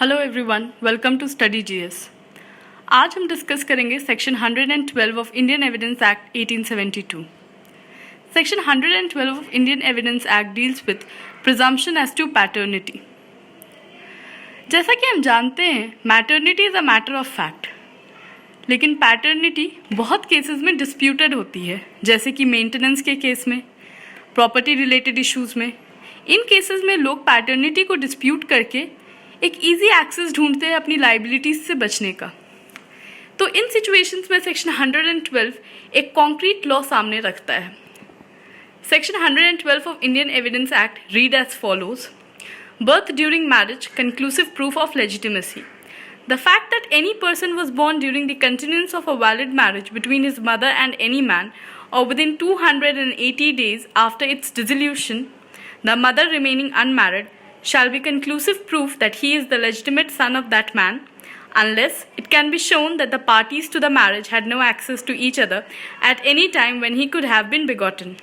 Hello everyone, welcome to study GS. आज हम discuss करेंगे section 112 of Indian evidence act 1872। Section 112 of Indian evidence act deals with presumption as to paternity. जैसा कि हम जानते हैं, maternity is a matter of fact, लेकिन paternity बहुत केसेस में डिस्प्यूटेड होती है, जैसे कि मेंटेनेंस के केस में, प्रॉपर्टी रिलेटेड इश्यूज़ में। इन केसेस में लोग पैटर्निटी को डिस्प्यूट करके एक इजी एक्सेस ढूंढते हैं अपनी लाइबिलिटीज से बचने का। तो इन सिचुएशंस में सेक्शन 112 एक कॉन्क्रीट लॉ सामने रखता है। Section 112 of Indian evidence act read as follows: birth during marriage, conclusive proof of legitimacy. The fact that any person was born during the continuance of a valid marriage between his mother and any man, or within 280 days after its dissolution, the mother remaining unmarried, shall be conclusive proof that he is the legitimate son of that man, unless it can be shown that the parties to the marriage had no access to each other at any time when he could have been begotten.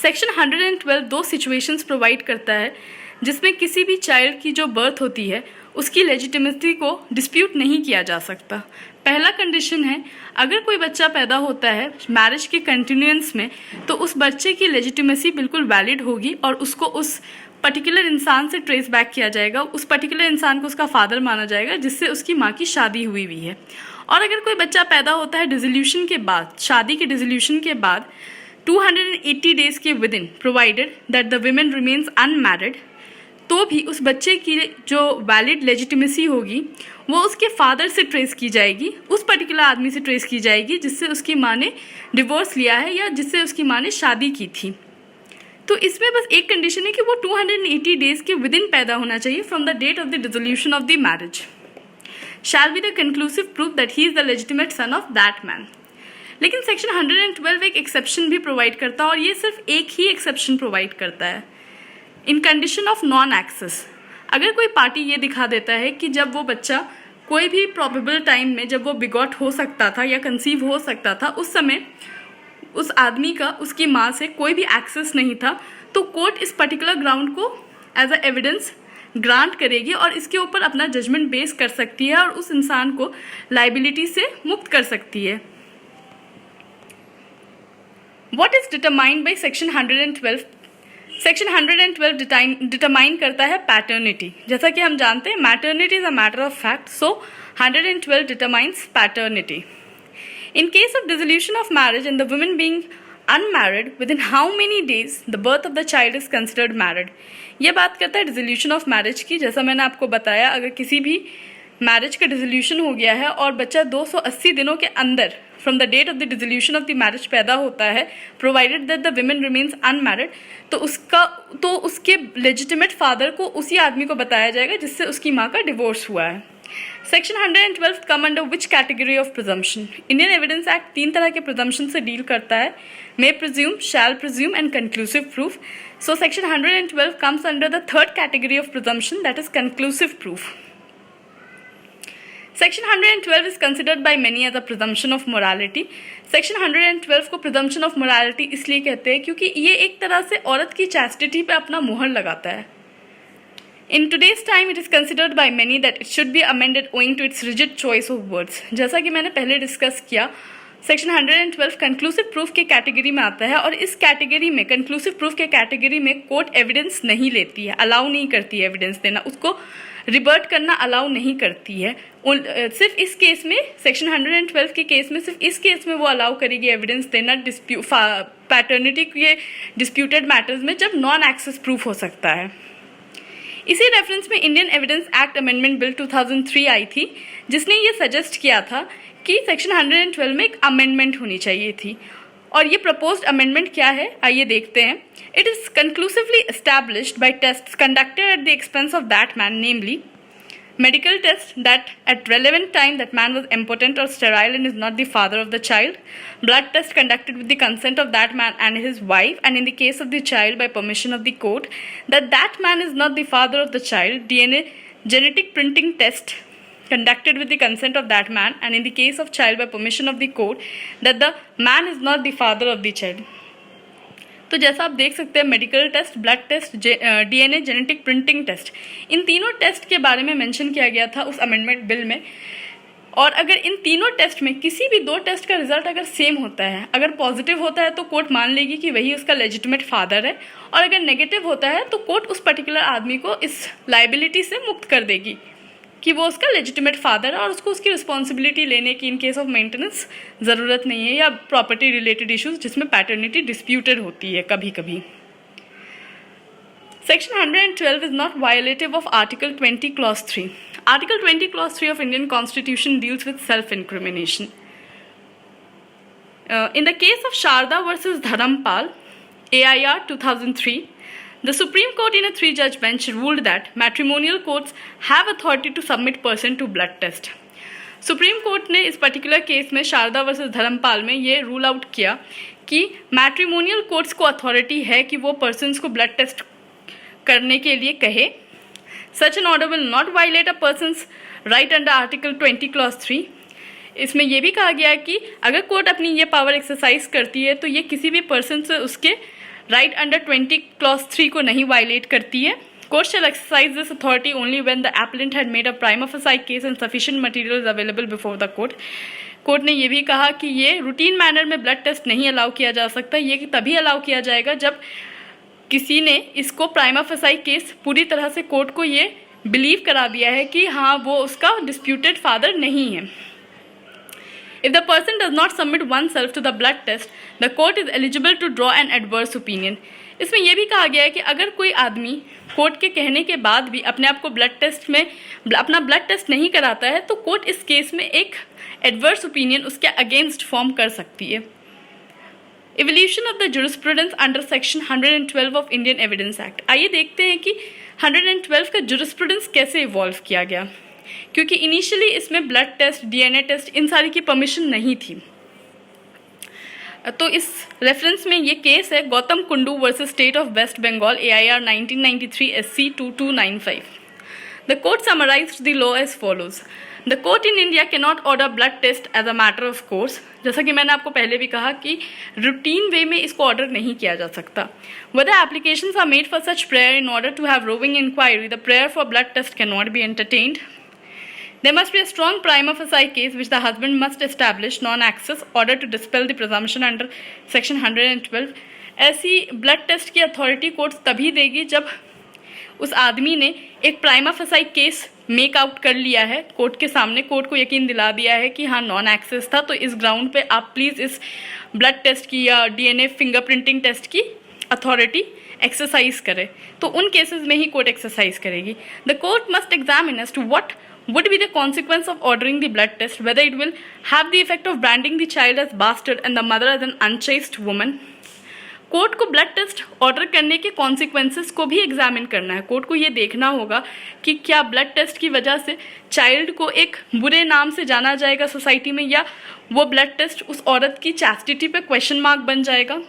Section 112 दो situations provide करता है जिसमें किसी भी child की जो birth होती है उसकी लेजिटिमेसी को डिस्प्यूट नहीं किया जा सकता। पहला कंडीशन है, अगर कोई बच्चा पैदा होता है मैरिज के कंटिन्यूएंस में, तो उस बच्चे की लेजिटिमेसी बिल्कुल वैलिड होगी और उसको उस पर्टिकुलर इंसान से ट्रेस बैक किया जाएगा, उस पर्टिकुलर इंसान को उसका फादर माना जाएगा जिससे उसकी माँ की शादी हुई हुई है। और अगर कोई बच्चा पैदा होता है डिसोल्यूशन के बाद, शादी के डिसोल्यूशन के बाद 280 डेज के with in, provided that the women remains unmarried, तो भी उस बच्चे की जो वैलिड लेजिटिमेसी होगी वो उसके फादर से ट्रेस की जाएगी, उस पर्टिकुलर आदमी से ट्रेस की जाएगी जिससे उसकी माँ ने डिवोर्स लिया है या जिससे उसकी माँ ने शादी की थी। तो इसमें बस एक कंडीशन है कि वो 280 डेज के विद इन पैदा होना चाहिए from the date of the dissolution of the marriage. Shall be the conclusive proof that he is the legitimate son of that man. लेकिन सेक्शन 112 एक एक्सेप्शन भी प्रोवाइड करता है, और ये सिर्फ एक ही एक्सेप्शन प्रोवाइड करता है, इन कंडीशन ऑफ नॉन एक्सेस। अगर कोई पार्टी ये दिखा देता है कि जब वो बच्चा कोई भी प्रोबेबल टाइम में जब वो बिगॉट हो सकता था या कंसीव हो सकता था, उस समय उस आदमी का उसकी माँ से कोई भी एक्सेस नहीं था, तो कोर्ट इस पर्टिकुलर ग्राउंड को एज अ एविडेंस ग्रांट करेगी और इसके ऊपर अपना जजमेंट बेस कर सकती है और उस इंसान को लाइबिलिटी से मुक्त कर सकती है। What is determined by section 112? Section 112 determine करता है पैटर्निटी। जैसा कि हम जानते हैं, maternity is a matter of fact, so 112 determines paternity. In case of dissolution of marriage and the woman being unmarried, within how many days the birth of the child is considered married? ये बात करता है dissolution of marriage की। जैसा मैंने आपको बताया, अगर किसी भी मैरिज का डिसोल्यूशन हो गया है और बच्चा 280 दिनों के अंदर from the date of the dissolution of the marriage पैदा होता है, provided that the women remains unmarried, तो उसके लेजिटिमेट फादर को उसी आदमी को बताया जाएगा जिससे उसकी माँ का डिवोर्स हुआ है। Section 112 come under which category of presumption? Indian evidence act 3 तरह के प्रिजम्पशन से डील करता है: मे presume, shell presume and conclusive proof. So section 112 comes under the third category of presumption, that is conclusive proof. Section 112 is considered by many as a presumption of morality. Section 112 को presumption of morality इसलिए कहते हैं क्योंकि ये एक तरह से औरत की chastity पे अपना मुहर लगाता है। In today's time, it is considered by many that it should be amended owing to its rigid choice of words. जैसा कि मैंने पहले डिस्कस किया, सेक्शन 112 कंक्लूसिव प्रूफ के कैटेगरी में आता है और इस कैटेगरी में, कंक्लूसिव प्रूफ के कैटेगरी में, कोर्ट एविडेंस नहीं लेती है, अलाउ नहीं करती है एविडेंस देना, उसको रिबर्ट करना अलाउ नहीं करती है। सिर्फ इस केस में, सेक्शन 112 के केस में, सिर्फ इस केस में वो अलाउ करेगी एविडेंस देना पैटर्निटी के डिस्प्यूटेड मैटर्स में, जब नॉन एक्सेस प्रूफ हो सकता है। इसी रेफरेंस में Indian evidence act amendment bill 2003 आई थी, जिसने ये सजेस्ट किया था कि सेक्शन 112 में एक अमेंडमेंट होनी चाहिए थी। और ये प्रपोज्ड अमेंडमेंट क्या है, आइए देखते हैं। It is conclusively established bye tests conducted at the expense of that man, namely medical test that at relevant time that man was impotent or sterile and is not the father of the child, blood test conducted with the consent of that man and his wife, and in the case of the child by permission of the court that that man is not the father of the child, DNA genetic printing test conducted with the consent of that man, and in the case of child by permission of the court that the man is not the father of the child. तो जैसा आप देख सकते हैं, medical test, blood test, DNA genetic printing test, इन तीनों test के बारे में मेंशन किया गया था उस अमेंडमेंट बिल में। और अगर इन तीनों टेस्ट में किसी भी 2 टेस्ट का रिजल्ट अगर सेम होता है, अगर पॉजिटिव होता है तो कोर्ट मान लेगी कि वही उसका लेजिटिमेट फादर है, और अगर नेगेटिव होता है तो कोर्ट उस पर्टिकुलर आदमी को इस लाइबिलिटी से मुक्त कर देगी कि वो उसका लेजिटिमेट फादर है और उसको उसकी रिस्पॉन्सिबिलिटी लेने की इन केस ऑफ मेंटेनेंस ज़रूरत नहीं है, या प्रॉपर्टी रिलेटेड इश्यूज जिसमें पैटर्निटी डिस्प्यूटेड होती है कभी कभी। Section 112 is not violative of Article 20 Clause 3. Article 20 Clause 3 of Indian Constitution deals with self-incrimination. In the case of Sharda versus Dharampal, AIR 2003, the Supreme Court in a 3-judge bench ruled that matrimonial courts have authority to submit person to blood test. Supreme court ने इस particular case में Sharda versus Dharmpal में ये rule out किया कि matrimonial courts को authority है कि वो पर्सन्स को ब्लड टेस्ट करने के लिए कहे। Such an order will not violate a person's right under article 20 clause 3। इसमें यह भी कहा गया है कि अगर कोर्ट अपनी ये पावर एक्सरसाइज करती है तो ये किसी भी पर्सन से उसके राइट अंडर 20 क्लॉज 3 को नहीं वायलेट करती है। Court shell exercise this authority only when the applicant had made a prima facie case and sufficient material is available before the court. Court ने यह भी कहा कि ये रूटीन मैनर में ब्लड टेस्ट नहीं अलाउ किया जा सकता, ये तभी अलाउ किया जाएगा जब किसी ने इसको प्राइमा फेसाई केस पूरी तरह से कोर्ट को ये बिलीव करा दिया है कि हाँ वो उसका डिस्प्यूटेड फादर नहीं है। If the person does not submit oneself to the blood test, the court is eligible to draw an adverse opinion. इसमें यह भी कहा गया है कि अगर कोई आदमी कोर्ट के कहने के बाद भी अपने आप को ब्लड टेस्ट में अपना ब्लड टेस्ट नहीं कराता है तो कोर्ट इस केस में एक एडवर्स ओपिनियन उसके अगेंस्ट फॉर्म कर सकती है। Evolution of the jurisprudence under Section 112 of Indian Evidence Act. आइए देखते हैं कि 112 का jurisprudence कैसे इवॉल्व किया गया, क्योंकि इनिशियली इसमें ब्लड टेस्ट, DNA टेस्ट इन सारी की परमिशन नहीं थी। तो इस रेफरेंस में ये केस है Gautam Kundu versus state of West Bengal, AIR 1993 SC 2295। The court summarized the law as follows. The court in India cannot order blood test as a matter of course. जैसा कि मैंने आपको पहले भी कहा कि रूटीन वे में इसको ऑर्डर नहीं किया जा सकता। Whether applications are made for such prayer in order to have roving inquiry, the prayer for blood test cannot be entertained. There must be a strong prima facie case which the husband must establish non-access order to dispel the presumption under Section 112. ऐसी blood test की authority court तभी देगी जब उस आदमी ने एक prima facie case make out कर लिया है कोर्ट के सामने, कोर्ट को यकीन दिला दिया है कि हाँ नॉन एक्सेस था, तो इस ग्राउंड पे आप प्लीज़ इस ब्लड टेस्ट की या DNA फिंगरप्रिंटिंग टेस्ट की अथॉरिटी एक्सरसाइज करें, तो उन केसेस में ही कोर्ट एक्सरसाइज करेगी। The court must examine as to what would be the consequence of ordering the blood test, whether it will have the effect of branding the child as bastard and the mother as an unchaste woman. Court को blood test order करने के consequences को भी examine करना है। Court को ये देखना होगा कि क्या ब्लड टेस्ट की वजह से चाइल्ड को एक बुरे नाम से जाना जाएगा सोसाइटी में, या वो ब्लड टेस्ट उस औरत की चैस्टिटी पे क्वेश्चन मार्क बन जाएगा।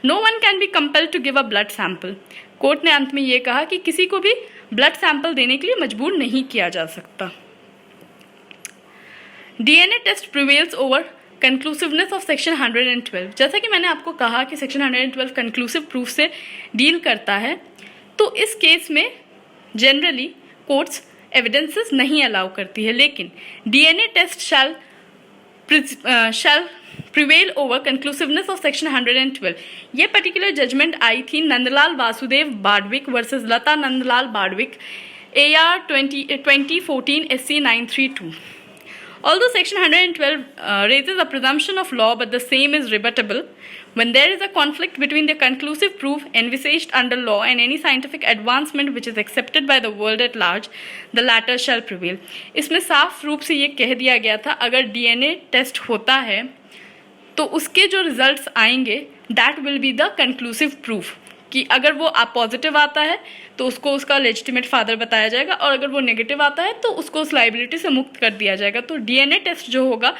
No one can be compelled to give a blood sample. Court ने अंत में ये कहा कि किसी को भी ब्लड सैंपल देने के लिए मजबूर नहीं किया जा सकता। DNA test prevails over conclusiveness of section 112। जैसा कि मैंने आपको कहा कि सेक्शन 112 कंक्लूसिव प्रूफ से डील करता है, तो इस केस में जनरली कोर्ट्स एविडेंसेस नहीं अलाउ करती है, लेकिन DNA test shall prevail over conclusiveness of section 112। ये पर्टिकुलर जजमेंट आई थी Nandlal Vasudev Badwik versus Lata Nandlal Badwik, AR 2014 SC 932। Although Section 112 raises a presumption of law, but the same is rebuttable when there is a conflict between the conclusive proof envisaged under law and any scientific advancement which is accepted by the world at large, the latter shall prevail. इसमें साफ रूप से ये कह दिया गया था अगर DNA टेस्ट होता है तो उसके जो रिजल्ट्स आएंगे that will be the conclusive proof, कि अगर वो पॉजिटिव आता है तो उसको उसका लेजिटिमेट फादर बताया जाएगा, और अगर वो नेगेटिव आता है तो उसको उस लाइबिलिटी से मुक्त कर दिया जाएगा। तो DNA टेस्ट जो होगा